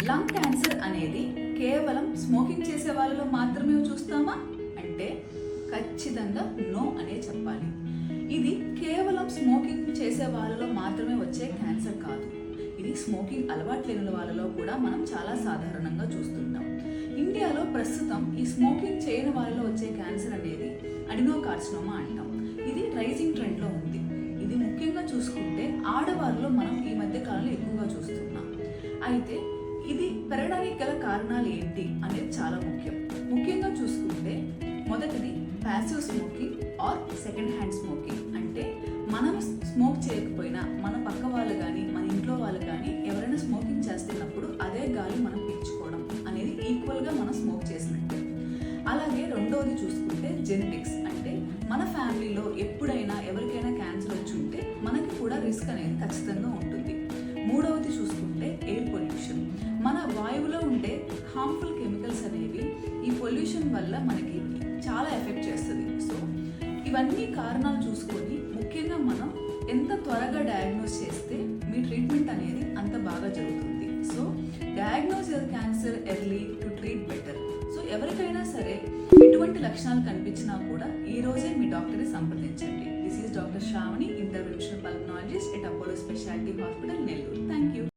Lung cancer అనేది కేవలం smoking చేసే వాళ్ళలో మాత్రమే చూస్తామా అంటే ఖచ్చితంగా నో అనే చెప్పాలి. ఇది కేవలం స్మోకింగ్ చేసే వాళ్ళలో మాత్రమే వచ్చే క్యాన్సర్ కాదు. ఇది స్మోకింగ్ అలవాటు లేని వాళ్ళలో కూడా మనం చాలా సాధారణంగా చూస్తుంటాం. ఇండియాలో ప్రస్తుతం ఈ స్మోకింగ్ చేయని వాళ్ళలో వచ్చే క్యాన్సర్ అనేది అడినోకార్సినోమా అంటాం. ఇది రైజింగ్ ట్రెండ్లో ఉంది. ఇది ముఖ్యంగా చూసుకుంటే ఆడవారిలో మనం ఈ మధ్య కాలంలో ఎక్కువగా చూస్తున్నాం. అయితే ఇది పెరగడానికి గల కారణాలు ఏంటి అనేది చాలా ముఖ్యంగా చూసుకుంటే మొదటిది passive smoking are second hand smoking. అంటే మనం స్మోక్ చేయకపోయినా మన పక్క వాళ్ళు కానీ మన ఇంట్లో వాళ్ళు కానీ ఎవరైనా స్మోకింగ్ చేస్తున్నప్పుడు అదే గాలి మనం పీల్చుకోవడం అనేది ఈక్వల్గా మనం స్మోక్ చేసినట్టే. అలాగే రెండోది చూసుకుంటే జెనెటిక్స్. అంటే మన ఫ్యామిలీలో ఎప్పుడైనా ఎవరికైనా క్యాన్సర్ వచ్చి ఉంటే మనకి కూడా రిస్క్ అనేది ఖచ్చితంగా ఉంటుంది. మూడవది చూసుకుంటే ఎయిర్ పొల్యూషన్. మన వాయువులో ఉండే హార్మ్ఫుల్ కెమికల్స్ అనేవి ఈ పొల్యూషన్ వల్ల మనకి చాలా ఎఫెక్ట్ చేస్తుంది. సో ఇవన్నీ కారణాలు చూసుకొని ముఖ్యంగా మనం ఎంత త్వరగా డయాగ్నోస్ చేస్తే మీ ట్రీట్మెంట్ అనేది అంత బాగా జరుగుతుంది. So diagnose your cancer early to treat better. So ఎవరికైనా సరే ఎటువంటి లక్షణాలు కనిపించినా కూడా ఈ రోజే మీ డాక్టర్ని సంప్రదించండి. This is doctor Shravani, interventional pulmonologist at Apollo speciality hospital, Nellore. Thank you.